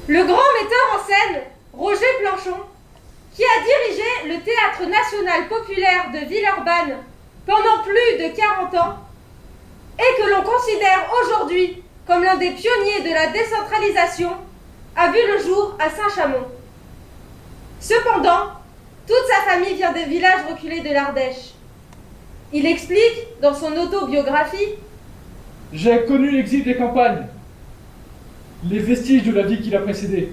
Le grand metteur en scène, Roger Planchon, qui a dirigé le Théâtre national populaire de Villeurbanne pendant plus de 40 ans et que l'on considère aujourd'hui comme l'un des pionniers de la décentralisation, a vu le jour à Saint-Chamond. Cependant, toute sa famille vient des villages reculés de l'Ardèche. Il explique dans son autobiographie: j'ai connu l'exil des campagnes, les vestiges de la vie qui l'a précédé.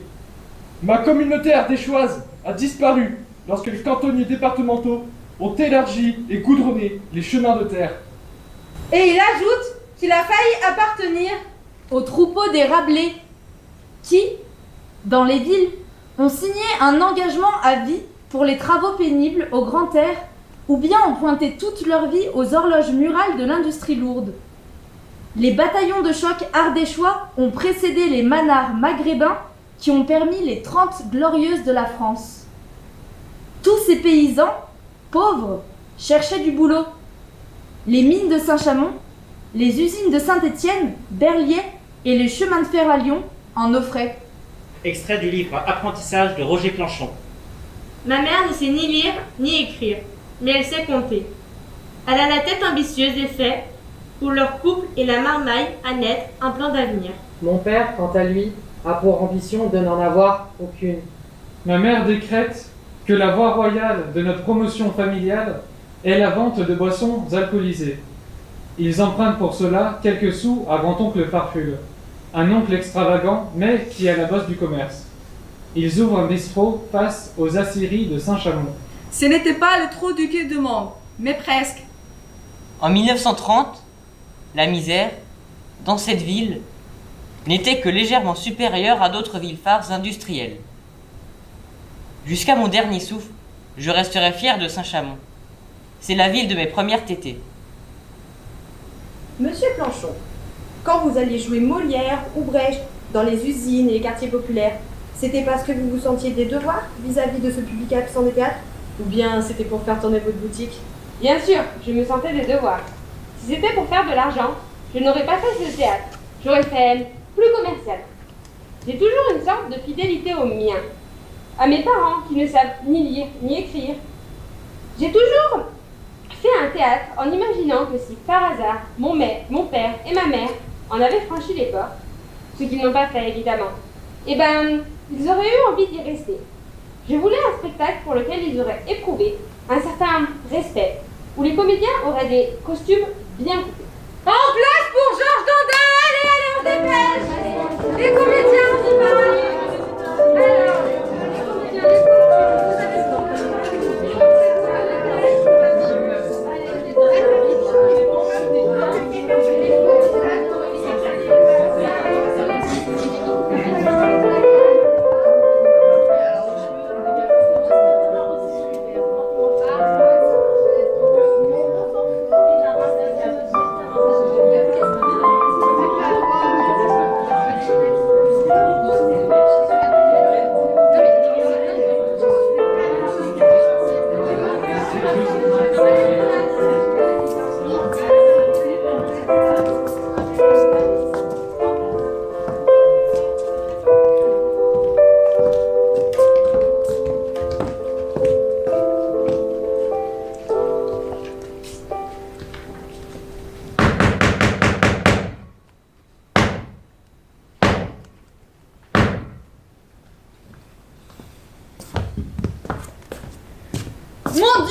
Ma communauté ardéchoise a disparu lorsque les cantonniers départementaux ont élargi et goudronné les chemins de terre. Et il ajoute qu'il a failli appartenir au troupeau des Rabelais, qui, dans les villes, ont signé un engagement à vie pour les travaux pénibles au grand air, ou bien ont pointé toute leur vie aux horloges murales de l'industrie lourde. Les bataillons de choc ardéchois ont précédé les manards maghrébins qui ont permis les 30 glorieuses de la France. Tous ces paysans, pauvres, cherchaient du boulot. Les mines de Saint-Chamond, les usines de Saint-Étienne, Berliet et les chemins de fer à Lyon en offraient. Extrait du livre Apprentissage de Roger Planchon. Ma mère ne sait ni lire ni écrire, mais elle sait compter. Elle a la tête ambitieuse et fait, pour leur couple et la marmaille, à naître un plan d'avenir. Mon père, quant à lui, a pour ambition de n'en avoir aucune. Ma mère décrète que la voie royale de notre promotion familiale est la vente de boissons alcoolisées. Ils empruntent pour cela quelques sous à grand-oncle Farfule, un oncle extravagant mais qui a la bosse du commerce. Ils ouvrent un bistrot face aux aciéries de Saint-Chamond. Ce n'était pas le trou du cul du monde, mais presque. En 1930, la misère, dans cette ville, n'était que légèrement supérieure à d'autres villes phares industrielles. Jusqu'à mon dernier souffle, je resterai fier de Saint-Chamond. C'est la ville de mes premières tétées. Monsieur Planchon, quand vous alliez jouer Molière ou Brecht dans les usines et les quartiers populaires, c'était parce que vous vous sentiez des devoirs vis-à-vis de ce public absent des théâtres? Ou bien c'était pour faire tourner votre boutique? Bien sûr, je me sentais des devoirs. Si c'était pour faire de l'argent, je n'aurais pas fait ce théâtre. J'aurais fait plus commercial. J'ai toujours une sorte de fidélité aux miens, à mes parents qui ne savent ni lire ni écrire. J'ai toujours fait un théâtre en imaginant que si par hasard mon père et ma mère en avaient franchi les portes, ce qu'ils n'ont pas fait évidemment, eh ben ils auraient eu envie d'y rester. Je voulais un spectacle pour lequel ils auraient éprouvé un certain respect, où les comédiens auraient des costumes bien coupés. En place pour Georges Dandin! Allez, allez, on se dépêche! Les comédiens, on y va! Alors, les comédiens, les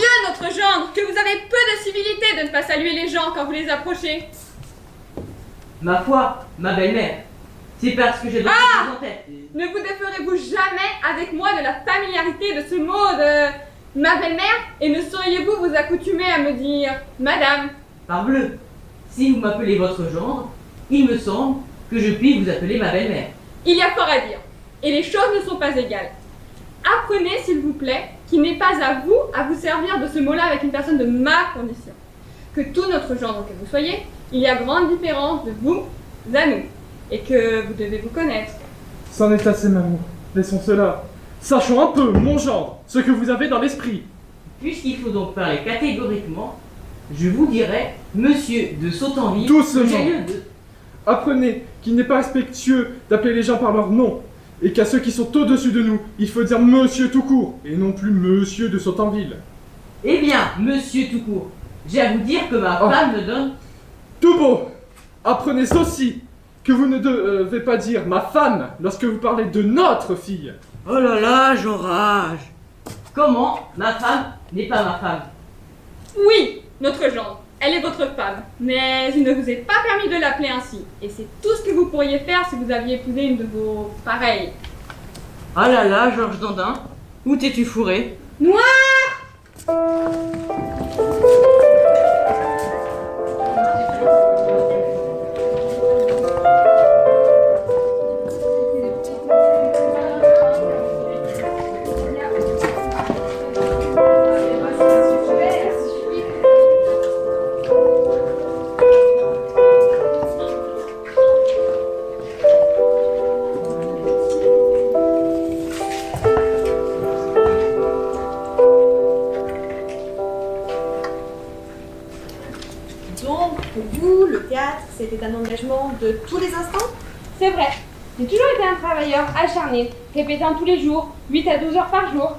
Dieu, notre gendre, que vous avez peu de civilité de ne pas saluer les gens quand vous les approchez. Ma foi, ma belle-mère, c'est parce que j'ai d'autres choses en tête. Ne vous déferez-vous jamais avec moi de la familiarité de ce mot de ma belle-mère et ne sauriez-vous vous accoutumer à me dire madame? Parbleu, si vous m'appelez votre gendre, il me semble que je puis vous appeler ma belle-mère. Il y a fort à dire, et les choses ne sont pas égales. Apprenez, s'il vous plaît, qu'il n'est pas à vous servir de ce mot-là avec une personne de ma condition. Que tout notre gendre que vous soyez, il y a grande différence de vous à nous, et que vous devez vous connaître. C'en est assez, maman. Laissons cela. Sachons un peu, mon gendre, ce que vous avez dans l'esprit. Puisqu'il faut donc parler catégoriquement, je vous dirai Monsieur de Sautanville. Doucement. J'ai lieu de... Apprenez qu'il n'est pas respectueux d'appeler les gens par leur nom, et qu'à ceux qui sont au-dessus de nous, il faut dire monsieur tout court, et non plus monsieur de Sautanville. Eh bien, monsieur tout court, j'ai à vous dire que ma femme me donne... Tout beau. Apprenez aussi que vous ne devez pas dire ma femme lorsque vous parlez de notre fille. Oh là là, j'enrage. Comment ma femme n'est pas ma femme? Oui, notre gendre, elle est votre femme, mais il ne vous est pas permis de l'appeler ainsi, et c'est tout ce que vous pourriez faire si vous aviez épousé une de vos pareilles. Oh là là, Georges Dandin, où t'es-tu fourré? Noir! Donc, pour vous, le théâtre, c'était un engagement de tous les instants? C'est vrai, j'ai toujours été un travailleur acharné, répétant tous les jours, 8 à 12 heures par jour,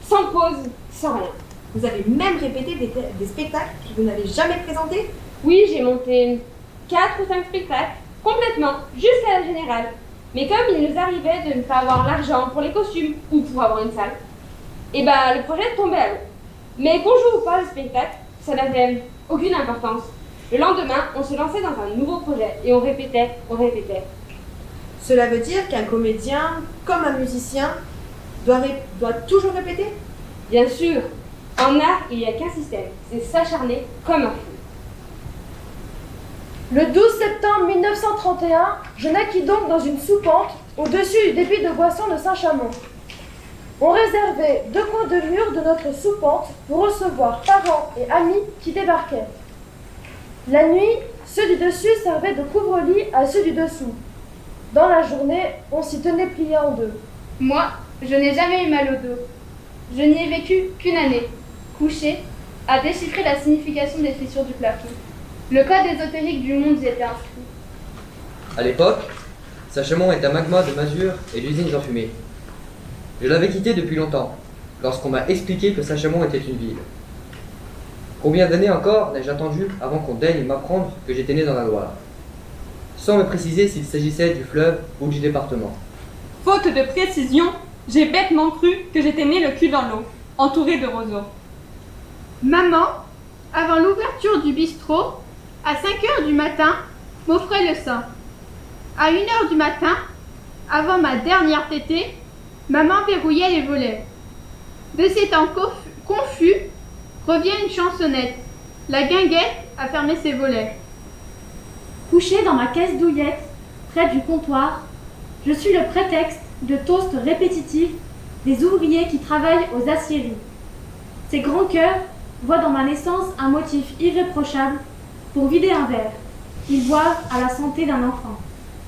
sans pause, sans rien. Vous avez même répété des spectacles que vous n'avez jamais présentés? Oui, j'ai monté 4 ou 5 spectacles, complètement, jusqu'à la générale. Mais comme il nous arrivait de ne pas avoir l'argent pour les costumes ou pour avoir une salle, et le projet tombait à l'eau. Mais quand je vous parle de spectacle, ça n'avait aucune importance. Le lendemain, on se lançait dans un nouveau projet et on répétait, on répétait. Cela veut dire qu'un comédien, comme un musicien, doit toujours répéter? Bien sûr, en art, il n'y a qu'un système, c'est s'acharner comme un fou. Le 12 septembre 1931, je naquis donc dans une soupente au-dessus du débit de boisson de Saint-Chamond. On réservait 2 coins de mur de notre soupente pour recevoir parents et amis qui débarquaient. La nuit, ceux du dessus servaient de couvre-lit à ceux du dessous. Dans la journée, on s'y tenait plié en deux. Moi, je n'ai jamais eu mal au dos. Je n'y ai vécu qu'une année, couché, à déchiffrer la signification des fissures du plafond. Le code ésotérique du monde y était inscrit. À l'époque, Saint-Chamond est un magma de masures et d'usines enfumées. Je l'avais quitté depuis longtemps, lorsqu'on m'a expliqué que Saint-Chamond était une ville. Combien d'années encore n'ai-je attendu avant qu'on daigne m'apprendre que j'étais né dans la Loire, sans me préciser s'il s'agissait du fleuve ou du département. Faute de précision, j'ai bêtement cru que j'étais né le cul dans l'eau, entouré de roseaux. Maman, avant l'ouverture du bistrot, à 5 heures du matin, m'offrait le sein. À 1 heure du matin, avant ma dernière tétée, maman verrouillait les volets. De ces temps confus, revient une chansonnette. La guinguette a fermé ses volets. Couché dans ma caisse douillette, près du comptoir, je suis le prétexte de toasts répétitifs des ouvriers qui travaillent aux aciéries. Ces grands cœurs voient dans ma naissance un motif irréprochable pour vider un verre. Ils boivent à la santé d'un enfant.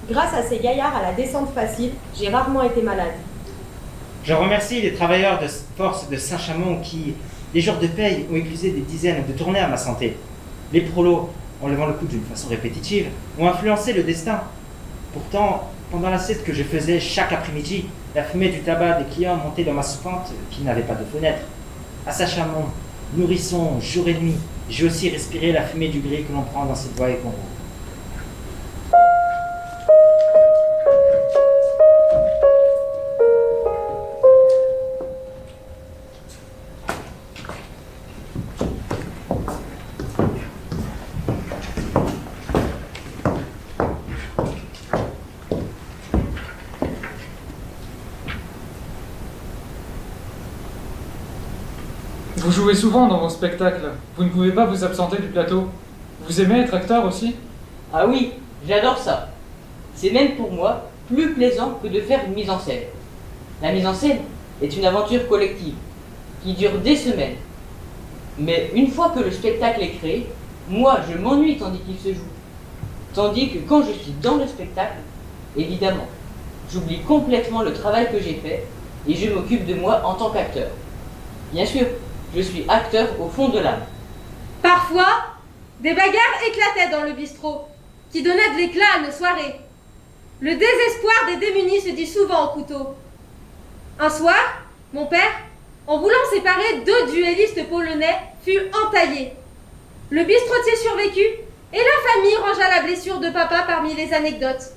Grâce à ces gaillards à la descente facile, j'ai rarement été malade. Je remercie les travailleurs de force de Saint-Chamond qui, les jours de paye, ont épuisé des dizaines de tournées à ma santé. Les prolos, en levant le coude d'une façon répétitive, ont influencé le destin. Pourtant, pendant la sieste que je faisais chaque après-midi, la fumée du tabac des clients montait dans ma soupente qui n'avait pas de fenêtre. À Saint-Chamond, nourrisson, jour et nuit, j'ai aussi respiré la fumée du gris que l'on prend dans cette voie et qu'on roule. Vous jouez souvent dans vos spectacles. Vous ne pouvez pas vous absenter du plateau. Vous aimez être acteur aussi? Ah oui, j'adore ça. C'est même pour moi plus plaisant que de faire une mise en scène. La mise en scène est une aventure collective qui dure des semaines. Mais une fois que le spectacle est créé, moi je m'ennuie tandis qu'il se joue. Tandis que quand je suis dans le spectacle, évidemment, j'oublie complètement le travail que j'ai fait et je m'occupe de moi en tant qu'acteur. Bien sûr, je suis acteur au fond de l'âme. Parfois, des bagarres éclataient dans le bistrot, qui donnaient de l'éclat à nos soirées. Le désespoir des démunis se dit souvent au couteau. Un soir, mon père, en voulant séparer deux duellistes polonais, fut entaillé. Le bistrotier survécut et la famille rangea la blessure de papa parmi les anecdotes.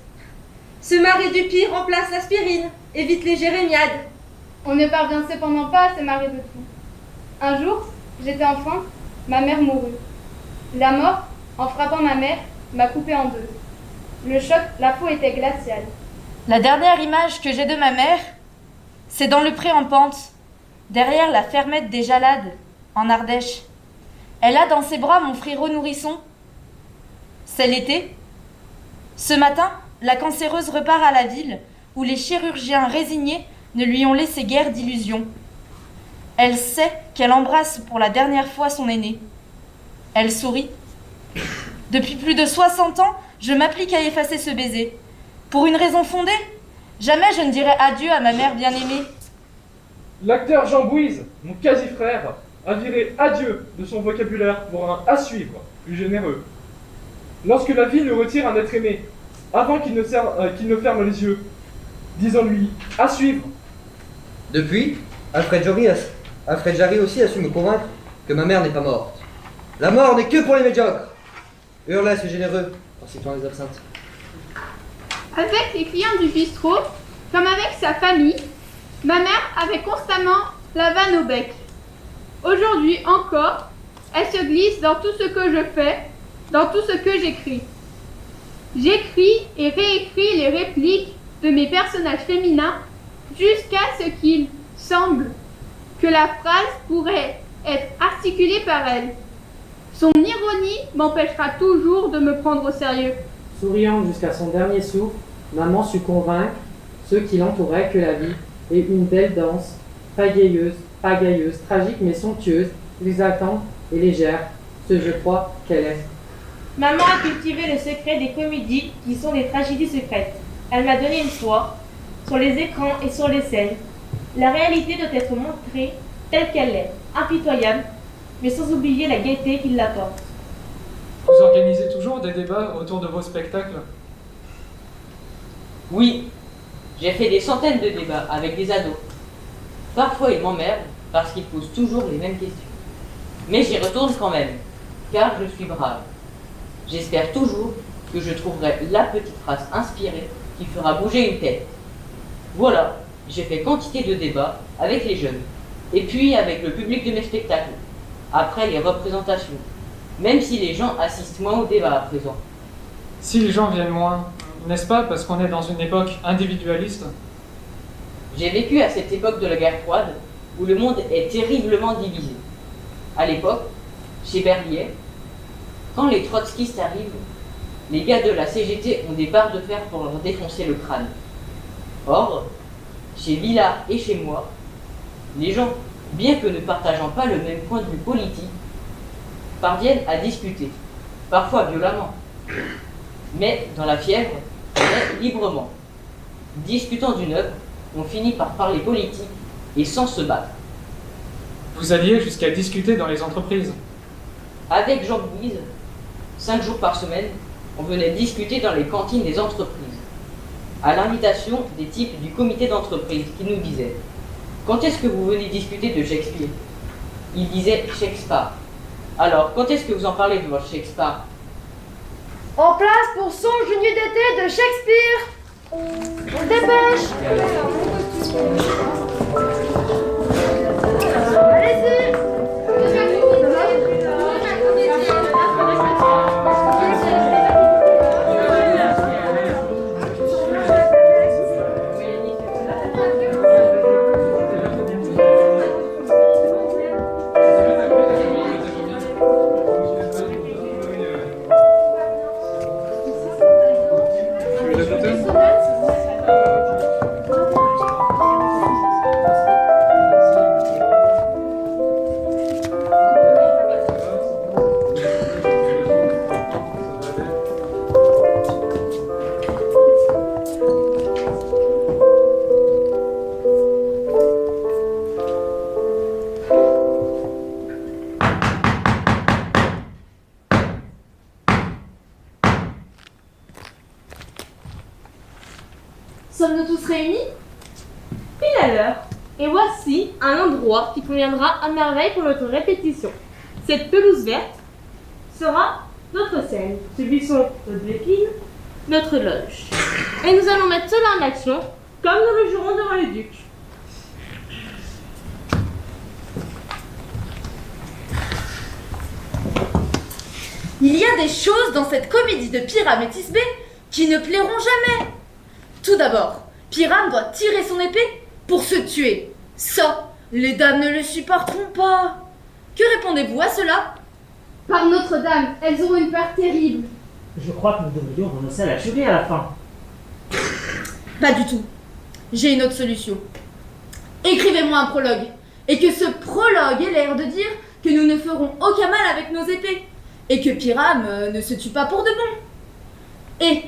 Se marrer du pire remplace l'aspirine, évite les jérémiades. On ne parvient cependant pas à se marrer de tout. Un jour, j'étais enfant, ma mère mourut. La mort, en frappant ma mère, m'a coupé en deux. Le choc, la peau était glaciale. La dernière image que j'ai de ma mère, c'est dans le pré en pente, derrière la fermette des Jalades, en Ardèche. Elle a dans ses bras mon frérot nourrisson. C'est l'été. Ce matin, la cancéreuse repart à la ville, où les chirurgiens résignés ne lui ont laissé guère d'illusions. Elle sait qu'elle embrasse pour la dernière fois son aîné. Elle sourit. Depuis plus de 60 ans, je m'applique à effacer ce baiser. Pour une raison fondée, jamais je ne dirai adieu à ma mère bien-aimée. L'acteur Jean Bouise, mon quasi-frère, a viré adieu de son vocabulaire pour un à suivre plus généreux. Lorsque la vie nous retire un être aimé, avant qu'il ne ferme les yeux, disons-lui à suivre. Depuis, Alfred Jarry aussi a su me convaincre que ma mère n'est pas morte. La mort n'est que pour les médiocres. Hurla ce généreux en citant les absinthes. Avec les clients du bistrot, comme avec sa famille, ma mère avait constamment la vanne au bec. Aujourd'hui encore, elle se glisse dans tout ce que je fais, dans tout ce que j'écris. J'écris et réécris les répliques de mes personnages féminins jusqu'à ce qu'il semble que la phrase pourrait être articulée par elle. Son ironie m'empêchera toujours de me prendre au sérieux. Souriante jusqu'à son dernier souffle, maman sut convaincre ceux qui l'entouraient que la vie est une belle danse, pagailleuse, tragique mais somptueuse, exaltante et légère, ce je crois qu'elle est. Maman a cultivé le secret des comédies qui sont des tragédies secrètes. Elle m'a donné une foi, sur les écrans et sur les scènes. La réalité doit être montrée telle qu'elle est, impitoyable, mais sans oublier la gaieté qui l'apporte. Vous organisez toujours des débats autour de vos spectacles? Oui, j'ai fait des centaines de débats avec des ados. Parfois ils m'emmerdent parce qu'ils posent toujours les mêmes questions. Mais j'y retourne quand même, car je suis brave. J'espère toujours que je trouverai la petite phrase inspirée qui fera bouger une tête. Voilà, j'ai fait quantité de débats avec les jeunes, et puis avec le public de mes spectacles, après les représentations, même si les gens assistent moins au débat à présent. Si les gens viennent moins, n'est-ce pas parce qu'on est dans une époque individualiste? J'ai vécu à cette époque de la guerre froide, où le monde est terriblement divisé. À l'époque, chez Berliet, quand les trotskistes arrivent, les gars de la CGT ont des barres de fer pour leur défoncer le crâne. Or, chez Villard et chez moi, les gens, bien que ne partageant pas le même point de vue politique, parviennent à discuter, parfois violemment, mais dans la fièvre, mais librement. Discutant d'une œuvre, on finit par parler politique et sans se battre. Vous alliez jusqu'à discuter dans les entreprises? Avec Jean Bouise, 5 jours par semaine, on venait discuter dans les cantines des entreprises, à l'invitation des types du comité d'entreprise qui nous disaient « Quand est-ce que vous venez discuter de Shakespeare ?» Ils disaient « Shakespeare ». Alors, quand est-ce que vous en parlez de votre Shakespeare? En place pour Songe d'une nuit d'été de Shakespeare. On se dépêche. Allez-y. Sommes-nous tous réunis? Pile à l'heure. Et voici un endroit qui conviendra à merveille pour notre répétition. Cette pelouse verte sera notre scène. Ce buisson, notre épine, notre loge. Et nous allons mettre cela en action comme nous le jurons devant le duc. Il y a des choses dans cette comédie de Pyrame et Thisbé qui ne plairont jamais. Tout d'abord, Pyrame doit tirer son épée pour se tuer. Ça, les dames ne le supporteront pas. Que répondez-vous à cela? Par Notre-Dame, elles auront une peur terrible. Je crois que nous devrions renoncer à la tuerie à la fin. Pas du tout. J'ai une autre solution. Écrivez-moi un prologue, et que ce prologue ait l'air de dire que nous ne ferons aucun mal avec nos épées, et que Pyrame ne se tue pas pour de bon. Et,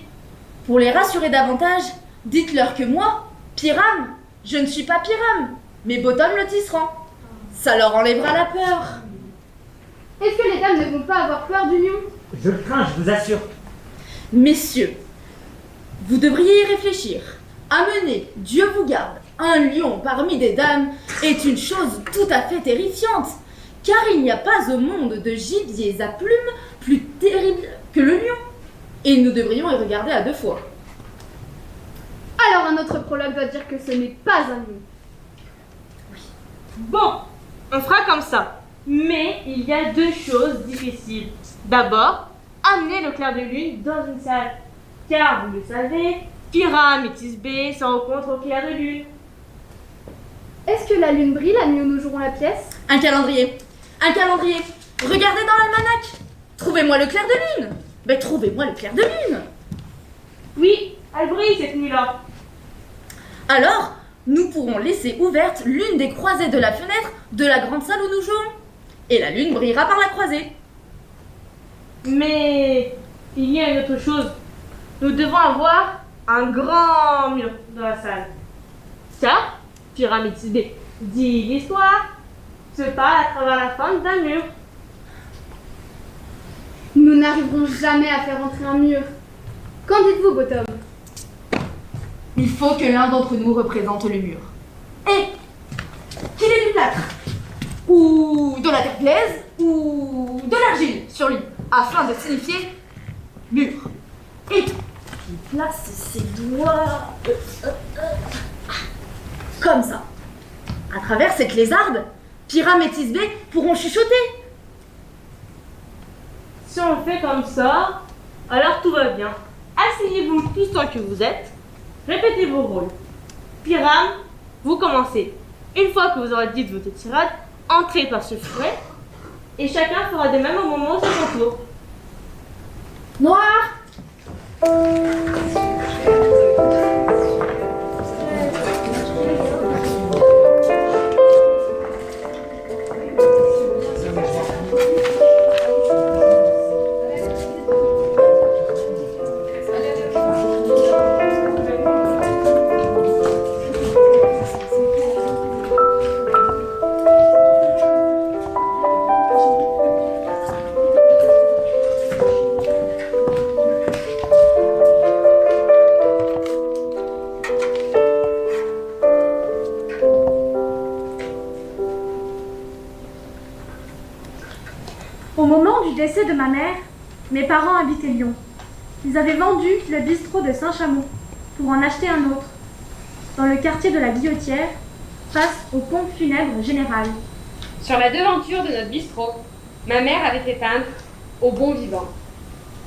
pour les rassurer davantage, dites-leur que moi, Pyrame, je ne suis pas Pyrame, mais Bottom le tisserand. Ça leur enlèvera la peur. Est-ce que les dames ne vont pas avoir peur du lion? Je le crains, je vous assure. Messieurs, vous devriez y réfléchir. Amener, Dieu vous garde, un lion parmi des dames est une chose tout à fait terrifiante, car il n'y a pas au monde de gibiers à plumes plus terribles que le lion. Et nous devrions y regarder à deux fois. Alors un autre prologue doit dire que ce n'est pas un lion. Bon, on fera comme ça. Mais il y a deux choses difficiles. D'abord, amener le clair de lune dans une salle. Car, vous le savez, Pyrame et Thisbé se rencontrent au clair de lune. Est-ce que la lune brille la nuit où nous jouerons la pièce? Un calendrier. Un calendrier. Regardez dans l'almanach. Trouvez-moi le clair de lune. Mais trouvez-moi le clair de lune. Oui, elle brille cette nuit-là. Alors, nous pourrons laisser ouverte l'une des croisées de la fenêtre de la grande salle où nous jouons. Et la lune brillera par la croisée. Mais il y a une autre chose. Nous devons avoir un grand mur dans la salle. Car, Pyrame et Thisbé dit l'histoire, se parle à travers la fente d'un mur. Nous n'arriverons jamais à faire entrer un mur. Qu'en dites-vous, Bottom? Il faut que l'un d'entre nous représente le mur. Et qu'il ait du plâtre, ou de la terre glaise, ou de l'argile sur lui, afin de signifier mur. Et qu'il place ses doigts comme ça. À travers cette lézarde, Pyrame et Thisbé pourront chuchoter. Si on le fait comme ça, alors tout va bien. Asseyez-vous tous tant que vous êtes. Répétez vos rôles. Pyrame, vous commencez. Une fois que vous aurez dit votre tirade, entrez par ce fouet et chacun fera de même au moment où c'est son tour. Noir. Au moment du décès de ma mère, mes parents habitaient Lyon. Ils avaient vendu le bistrot de Saint-Chamond pour en acheter un autre, dans le quartier de la Guillotière, face au pont funèbre général. Sur la devanture de notre bistrot, ma mère avait fait peindre au bon vivant.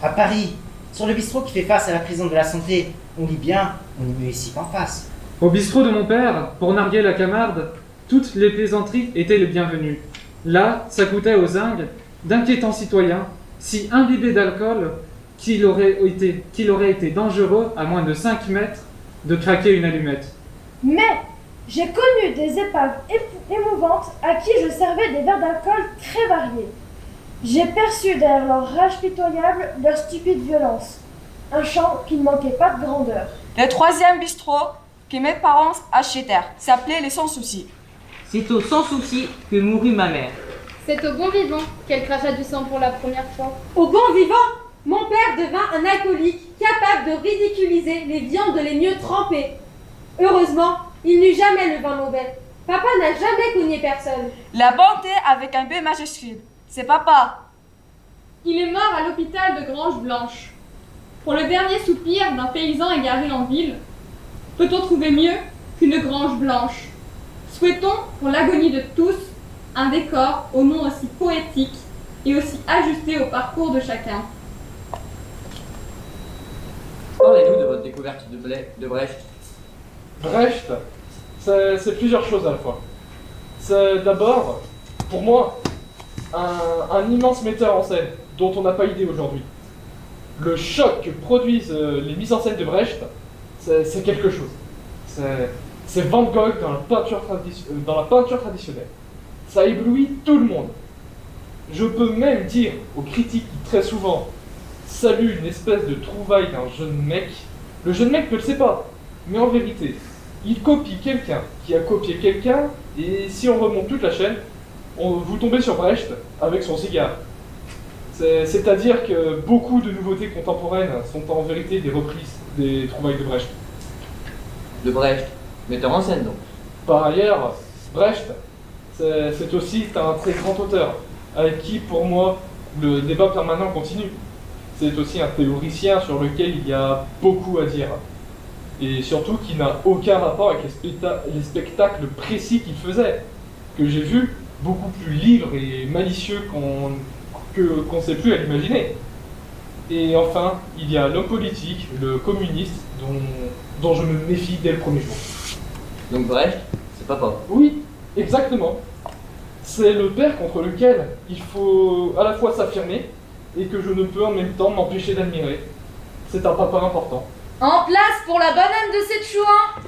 À Paris, sur le bistrot qui fait face à la prison de la Santé, on lit bien, on y met ici en face. Au bistrot de mon père, pour narguer la Camarde, toutes les plaisanteries étaient les bienvenues. Là, ça coûtait aux zingues d'inquiétants citoyens, si imbibés d'alcool qu'il aurait été dangereux, à moins de 5 mètres, de craquer une allumette. Mais j'ai connu des épaves émouvantes à qui je servais des verres d'alcool très variés. J'ai perçu derrière leur rage pitoyable leur stupide violence, un chant qui ne manquait pas de grandeur. Le troisième bistrot que mes parents achetèrent s'appelait les Sans Soucis. C'est au Sans Souci que mourut ma mère. C'est au bon vivant qu'elle cracha du sang pour la première fois. Au bon vivant, mon père devint un alcoolique capable de ridiculiser les viandes les mieux trempées. Heureusement, il n'eut jamais le vin mauvais. Papa n'a jamais cogné personne. La bonté avec un B majuscule. C'est papa. Il est mort à l'hôpital de Grange-Blanche. Pour le dernier soupir d'un paysan égaré en ville, peut-on trouver mieux qu'une Grange Blanche? Souhaitons, pour l'agonie de tous, un décor au nom aussi poétique et aussi ajusté au parcours de chacun. Parlez-nous de votre découverte de Brecht. Brecht, c'est plusieurs choses à la fois. C'est d'abord, pour moi, un immense metteur en scène dont on n'a pas idée aujourd'hui. Le choc que produisent les mises en scène de Brecht, c'est quelque chose. C'est Van Gogh dans la peinture traditionnelle. Ça éblouit tout le monde. Je peux même dire aux critiques qui très souvent saluent une espèce de trouvaille d'un jeune mec, le jeune mec ne le sait pas, mais en vérité, il copie quelqu'un qui a copié quelqu'un, et si on remonte toute la chaîne, vous tombez sur Brecht avec son cigare. C'est-à-dire que beaucoup de nouveautés contemporaines sont en vérité des reprises des trouvailles de Brecht. De Brecht, metteur en scène donc. Par ailleurs, Brecht, c'est aussi un très grand auteur, avec qui, pour moi, le débat permanent continue. C'est aussi un théoricien sur lequel il y a beaucoup à dire. Et surtout qui n'a aucun rapport avec les spectacles précis qu'il faisait, que j'ai vus beaucoup plus libres et malicieux qu'on ne sait plus à l'imaginer. Et enfin, il y a l'homme politique, le communiste, dont je me méfie dès le premier jour. Donc Brecht, c'est papa. Oui, exactement. C'est le père contre lequel il faut à la fois s'affirmer et que je ne peux en même temps m'empêcher d'admirer. C'est un papa important. En place pour la banane de cette chouin.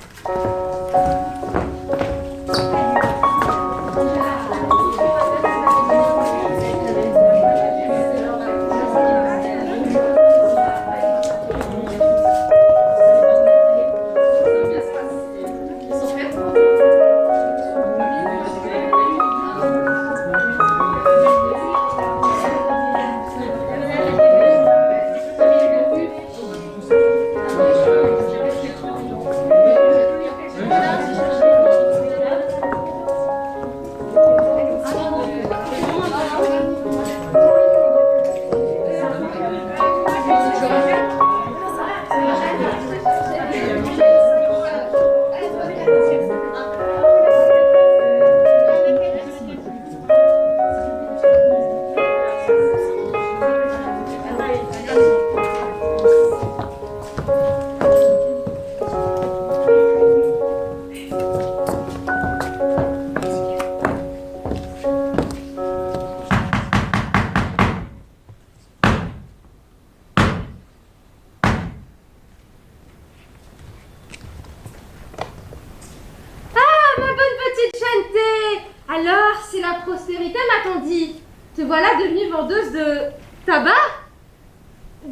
Alors, c'est la prospérité, m'a-t-on dit. Te voilà devenue vendeuse de tabac?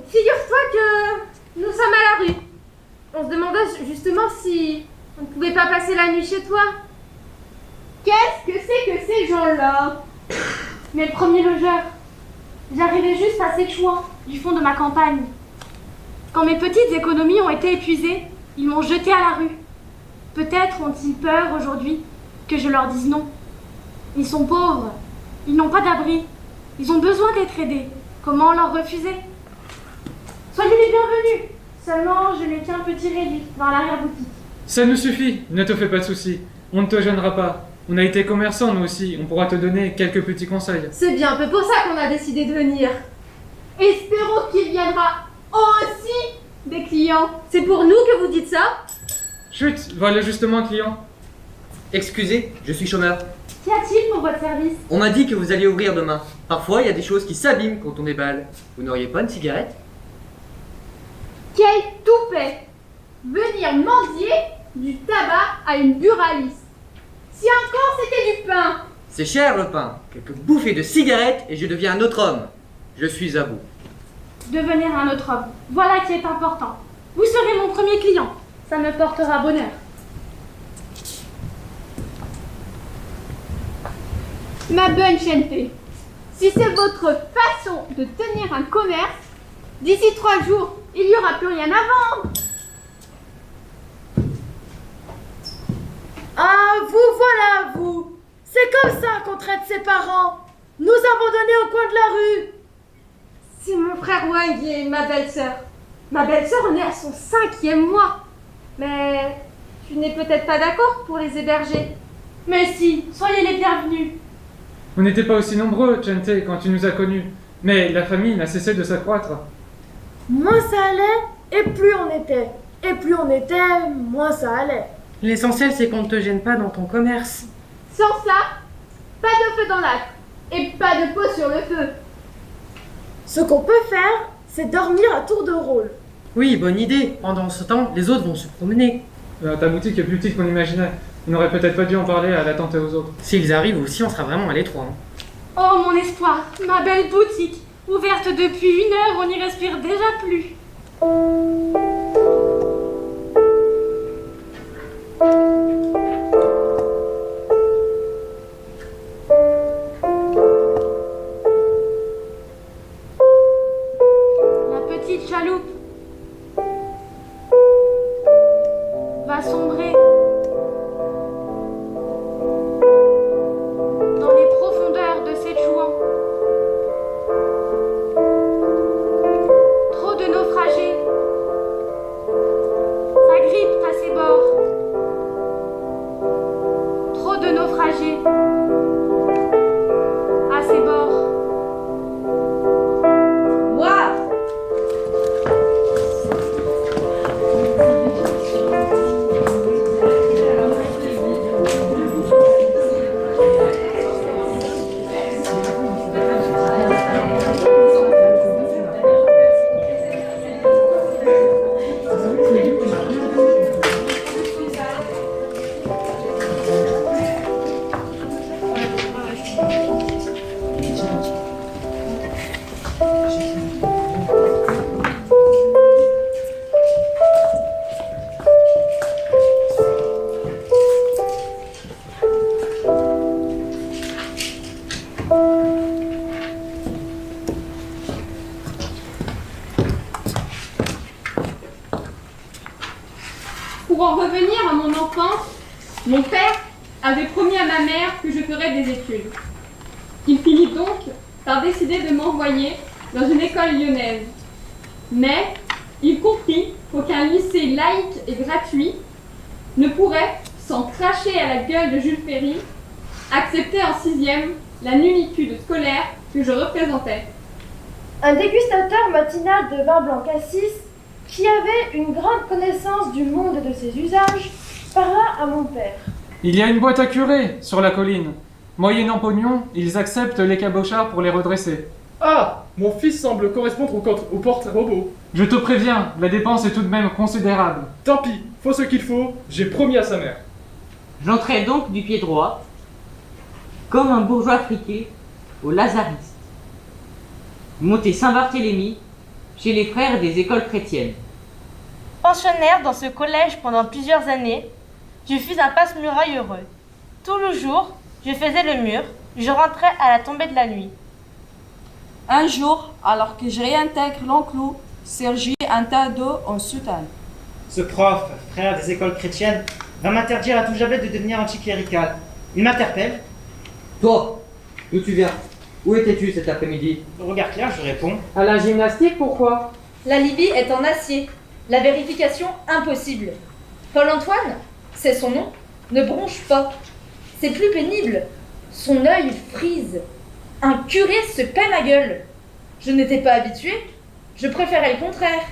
Figure-toi que nous sommes à la rue. On se demandait justement si on ne pouvait pas passer la nuit chez toi. Qu'est-ce que c'est que ces gens-là? Mes premiers logeurs. J'arrivais juste à Séchouan, du fond de ma campagne. Quand mes petites économies ont été épuisées, ils m'ont jetée à la rue. Peut-être ont-ils peur aujourd'hui que je leur dise non. Ils sont pauvres, ils n'ont pas d'abri, ils ont besoin d'être aidés. Comment leur refuser? Soyez les bienvenus. Seulement, je n'ai qu'un petit réduit dans l'arrière-boutique. Ça nous suffit, ne te fais pas de soucis. On ne te gênera pas. On a été commerçants, nous aussi. On pourra te donner quelques petits conseils. C'est bien un peu pour ça qu'on a décidé de venir. Espérons qu'il viendra aussi des clients. C'est pour nous que vous dites ça? Chut, voilà justement un client. Excusez, je suis chômeur. Qu'y a-t-il pour votre service? On m'a dit que vous alliez ouvrir demain. Parfois, il y a des choses qui s'abîment quand on déballe. Vous n'auriez pas une cigarette? Quel toupet! Venir mendier du tabac à une buraliste. Si encore c'était du pain! C'est cher le pain. Quelques bouffées de cigarette et je deviens un autre homme. Je suis à bout. Devenir un autre homme, voilà qui est important. Vous serez mon premier client. Ça me portera bonheur. Ma bonne Chente, si c'est votre façon de tenir un commerce, d'ici 3 jours, il n'y aura plus rien à vendre. portrait de ses parents, nous abandonnés au coin de la rue. C'est mon frère Wang et ma belle-sœur. Ma belle-sœur en est à son 5e mois. Mais tu n'es peut-être pas d'accord pour les héberger. Mais si, soyez les bienvenus. On n'était pas aussi nombreux, Chente, quand tu nous as connus. Mais la famille n'a cessé de s'accroître. Moins ça allait, et plus on était. Et plus on était, moins ça allait. L'essentiel, c'est qu'on ne te gêne pas dans ton commerce. Sans ça, pas de feu dans l'acte. Et pas de peau sur le feu. Ce qu'on peut faire, c'est dormir à tour de rôle. Oui, bonne idée. Pendant ce temps, les autres vont se promener. Ta boutique est plus petite qu'on imaginait. On n'aurait peut-être pas dû en parler à la tante et aux autres. S'ils arrivent aussi, on sera vraiment à l'étroit. Oh mon espoir, ma belle boutique, ouverte depuis 1 heure, on n'y respire déjà plus. La petite chaloupe va sombrer dans les profondeurs de cette Chouan. Trop de naufragés s'agrippent à ses bords. Trop de naufragés à ses bords. Waouh! Pour en revenir à mon enfance, mon père avait promis à ma mère que je ferais des études. Il finit donc par décider de m'envoyer dans une école lyonnaise. Mais il comprit qu'aucun lycée laïque et gratuit ne pourrait, sans cracher à la gueule de Jules Ferry, accepter en 6e la nullitude scolaire que je représentais. Un dégustateur matinal de vin blanc cassis, qui avait une grande connaissance du monde et de ses usages, parla à mon père. Il y a une boîte à curé sur la colline. Moyennant pognon, ils acceptent les cabochards pour les redresser. Ah, mon fils semble correspondre au porte-robot. Je te préviens, la dépense est tout de même considérable. Tant pis, faut ce qu'il faut, j'ai promis à sa mère. J'entrai donc du pied droit, comme un bourgeois friqué, au Lazariste. Monté Saint-Barthélemy, chez les frères des écoles chrétiennes. Pensionnaire dans ce collège pendant plusieurs années, je fus un passe-muraille heureux. Tout le jour, je faisais le mur, je rentrais à la tombée de la nuit. Un jour, alors que je réintègre l'enclos, surgit un tas d'eau en soutane. Ce prof, frère des écoles chrétiennes, va m'interdire à tout jamais de devenir anticlérical. Il m'interpelle. Toi, d'où tu viens? Où étais-tu cet après-midi? Au regard clair, je réponds. À la gymnastique, pourquoi? La Libye est en acier. La vérification impossible. Paul-Antoine, c'est son nom, ne bronche pas. C'est plus pénible. Son œil frise. Un curé se peine à gueule. Je n'étais pas habituée. Je préférais le contraire.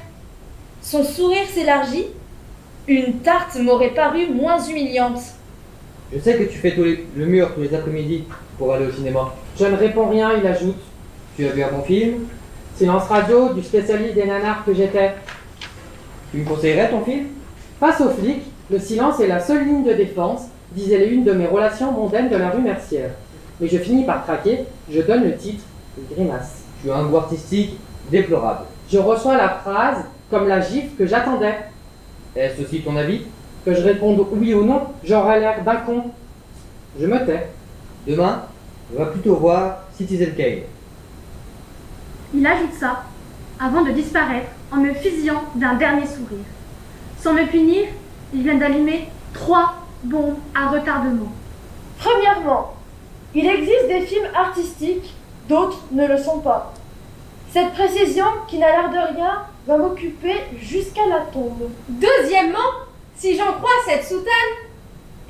Son sourire s'élargit. Une tarte m'aurait paru moins humiliante. Je sais que tu fais le mur tous les après-midi pour aller au cinéma. Je ne réponds rien, il ajoute. Tu as vu un bon film? Silence radio du spécialiste des nanars que j'étais. Tu me conseillerais ton film? Face aux flics, le silence est la seule ligne de défense, disait l'une de mes relations mondaines de la rue Mercière. Mais je finis par craquer, je donne le titre, et grimace. Tu as un goût artistique déplorable. Je reçois la phrase comme la gifle que j'attendais. Est-ce aussi ton avis? Que je réponde oui ou non, j'aurais l'air d'un con. Je me tais. Demain, on va plutôt voir Citizen Kane. Il ajoute ça, avant de disparaître en me fusillant d'un dernier sourire. Sans me punir, il vient d'allumer 3 bombes à retardement. Premièrement, Il existe des films artistiques, d'autres ne le sont pas. Cette précision, qui n'a l'air de rien, va m'occuper jusqu'à la tombe. Deuxièmement, si j'en crois cette soutane,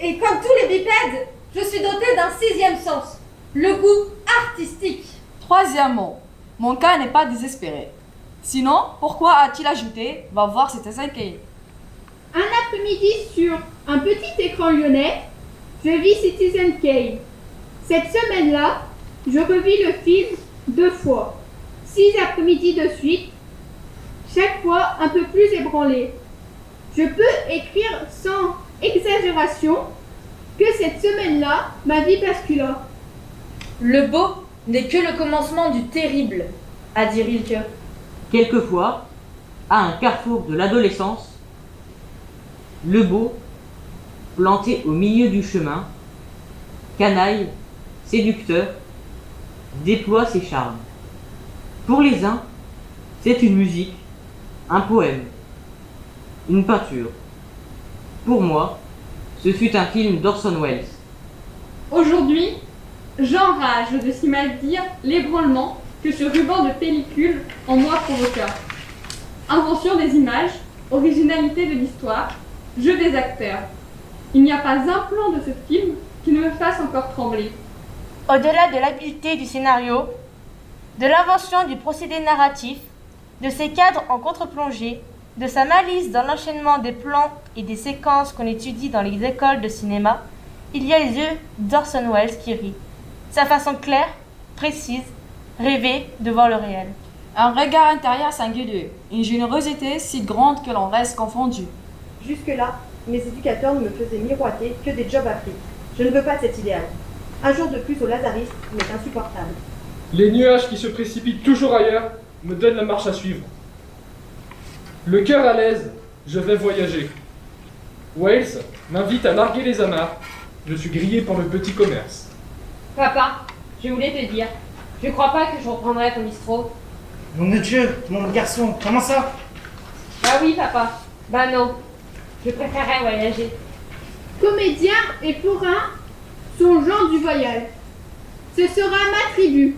et comme tous les bipèdes, je suis dotée d'un 6e sens, le goût artistique. Troisièmement, mon cas n'est pas désespéré. Sinon, pourquoi a-t-il ajouté « va voir Citizen Kane » Un après-midi sur un petit écran lyonnais, je vis Citizen Kane. Cette semaine-là, je revis le film 2 fois, 6 après-midi de suite, chaque fois un peu plus ébranlé. Je peux écrire sans exagération que cette semaine-là, ma vie bascula. Le beau n'est que le commencement du terrible, a dit Rilke. Quelquefois, à un carrefour de l'adolescence, le beau, planté au milieu du chemin, canaille, séducteur, déploie ses charmes. Pour les uns, c'est une musique, un poème, une peinture. Pour moi, ce fut un film d'Orson Welles. Aujourd'hui, j'enrage de si mal dire l'ébranlement que ce ruban de pellicule en moi provoqua. Invention des images, originalité de l'histoire, jeu des acteurs. Il n'y a pas un plan de ce film qui ne me fasse encore trembler. Au-delà de l'habileté du scénario, de l'invention du procédé narratif, de ses cadres en contre-plongée, de sa malice dans l'enchaînement des plans et des séquences qu'on étudie dans les écoles de cinéma, il y a les yeux d'Orson Welles qui rient. Sa façon claire, précise, rêvée de voir le réel. Un regard intérieur singulier, une générosité si grande que l'on reste confondu. Jusque-là, mes éducateurs ne me faisaient miroiter que des jobs Afrique. Je ne veux pas cet idéal. Un jour de plus au Lazariste m'est insupportable. Les nuages qui se précipitent toujours ailleurs me donnent la marche à suivre. Le cœur à l'aise, je vais voyager. Wales m'invite à larguer les amarres. Je suis grillé par le petit commerce. Papa, je voulais te dire, je crois pas que je reprendrai ton bistrot. Nom de Dieu, mon garçon, comment ça? Bah oui, papa. Bah non. Je préférerais voyager. Comédien et forain sont gens du voyage. Ce sera ma tribu.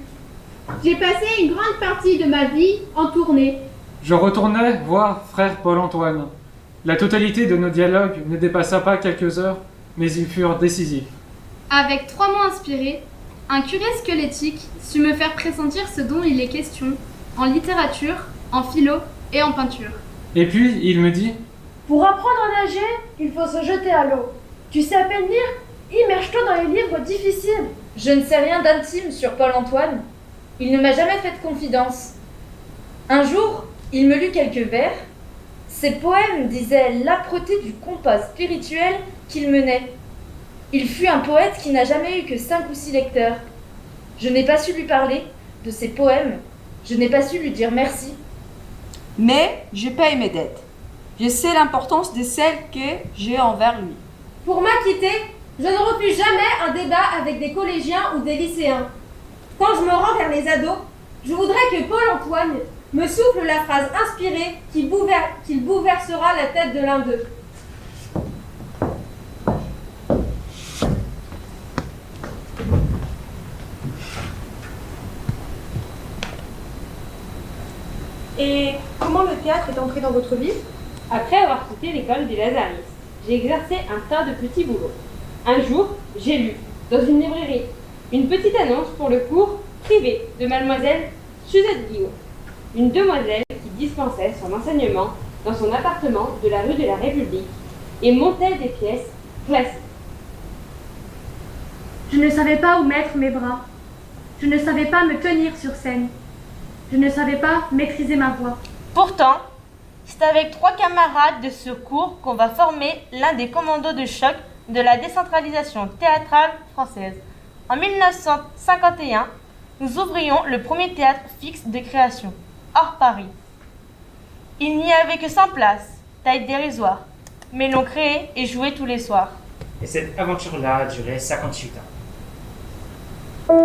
J'ai passé une grande partie de ma vie en tournée. Je retournais voir frère Paul-Antoine. La totalité de nos dialogues ne dépassa pas quelques heures, mais ils furent décisifs. Avec 3 mots inspirés, un curé squelettique sut me faire pressentir ce dont il est question en littérature, en philo et en peinture. Et puis, il me dit « Pour apprendre à nager, il faut se jeter à l'eau. Tu sais à peine lire? Immerge-toi dans les livres difficiles. » Je ne sais rien d'intime sur Paul-Antoine. Il ne m'a jamais fait de confidence. Un jour, il me lut quelques vers. Ses poèmes disaient l'âpreté du compas spirituel qu'il menait. Il fut un poète qui n'a jamais eu que 5 ou 6 lecteurs. Je n'ai pas su lui parler de ses poèmes. Je n'ai pas su lui dire merci. Mais je paye mes dettes. Je sais l'importance de celle que j'ai envers lui. Pour m'acquitter, je ne refuse jamais un débat avec des collégiens ou des lycéens. Quand je me rends vers les ados, je voudrais que Paul-Antoine me souffle la phrase inspirée qu'il bouleversera la tête de l'un d'eux. Et comment le théâtre est entré dans votre vie? Après avoir quitté l'école des Lazaristes, j'ai exercé un tas de petits boulots. Un jour, j'ai lu, dans une librairie, une petite annonce pour le cours privé de mademoiselle Suzette Guillaume, une demoiselle qui dispensait son enseignement dans son appartement de la rue de la République et montait des pièces classiques. Je ne savais pas où mettre mes bras. Je ne savais pas me tenir sur scène. Je ne savais pas maîtriser ma voix. Pourtant, c'est avec 3 camarades de ce cours qu'on va former l'un des commandos de choc de la décentralisation théâtrale française. En 1951, nous ouvrions le premier théâtre fixe de création, hors Paris. Il n'y avait que 100 places, taille dérisoire, mais l'on créait et jouait tous les soirs. Et cette aventure-là a duré 58 ans.